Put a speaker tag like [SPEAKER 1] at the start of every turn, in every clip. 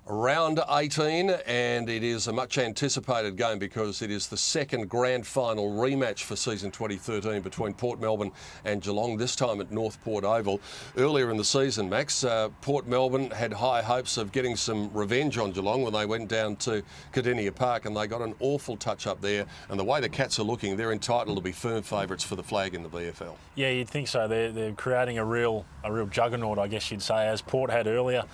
[SPEAKER 1] Round 18, and it is a much anticipated game because it is the second grand final rematch for season 2013 between Port Melbourne and Geelong, this time at North Port Oval. Earlier in the season, Max, Port Melbourne had high hopes of getting some revenge on Geelong when they went down to Cardinia Park, and they got an awful touch up there. And the way the Cats are looking, they're entitled to be firm favourites for the flag in the VFL.
[SPEAKER 2] Yeah, you'd think so. They're creating a real juggernaut, I guess you'd say, as Port had earlier.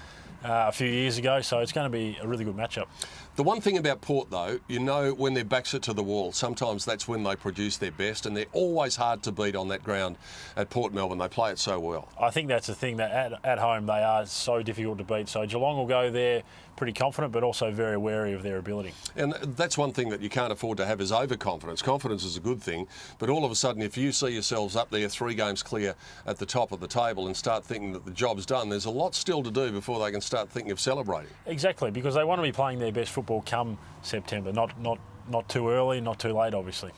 [SPEAKER 2] A few years ago, so it's going to be a really good matchup.
[SPEAKER 1] The one thing about Port, though, you know, when their backs are to the wall, sometimes that's when they produce their best, and they're always hard to beat on that ground at Port Melbourne. They play it so well.
[SPEAKER 2] I think that's the thing, that at home they are so difficult to beat. So Geelong will go there pretty confident, but also very wary of their ability.
[SPEAKER 1] And that's one thing that you can't afford to have is overconfidence. Confidence is a good thing, but all of a sudden, if you see yourselves up there 3 games clear at the top of the table and start thinking that the job's done, there's a lot still to do before they can start thinking of celebrating.
[SPEAKER 2] Exactly, because they want to be playing their best football come September, not too early, not too late, obviously.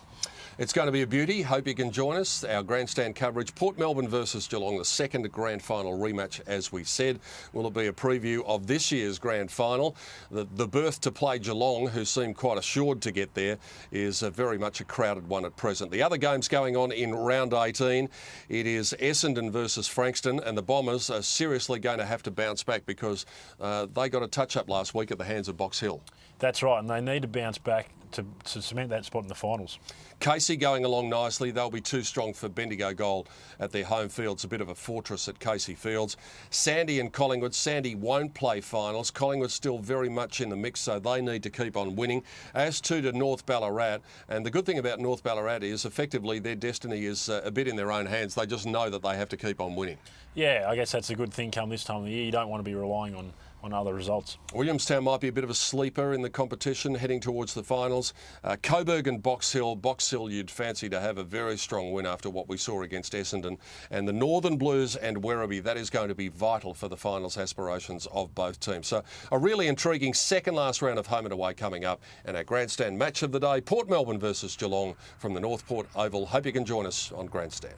[SPEAKER 1] It's going to be a beauty. Hope you can join us. Our grandstand coverage, Port Melbourne versus Geelong, the second grand final rematch, as we said. Will it be a preview of this year's grand final? The berth to play Geelong, who seem quite assured to get there, is very much a crowded one at present. The other games going on in round 18, it is Essendon versus Frankston, and the Bombers are seriously going to have to bounce back because they got a touch-up last week at the hands of Box Hill.
[SPEAKER 2] That's right, and they need to bounce back to cement that spot in the finals.
[SPEAKER 1] Casey going along nicely. They'll be too strong for Bendigo Gold at their home field. It's a bit of a fortress at Casey Fields. Sandy and Collingwood. Sandy won't play finals. Collingwood's still very much in the mix, so they need to keep on winning. As to North Ballarat, and the good thing about North Ballarat is effectively their destiny is a bit in their own hands. They just know that they have to keep on winning. Yeah,
[SPEAKER 2] I guess that's a good thing come this time of the year. You don't want to be relying on other results.
[SPEAKER 1] Williamstown might be a bit of a sleeper in the competition heading towards the finals. Coburg and Box Hill. Box Hill you'd fancy to have a very strong win after what we saw against Essendon. And the Northern Blues and Werribee, that is going to be vital for the finals aspirations of both teams. So a really intriguing second last round of home and away coming up. And our grandstand match of the day, Port Melbourne versus Geelong from the North Port Oval. Hope you can join us on Grandstand.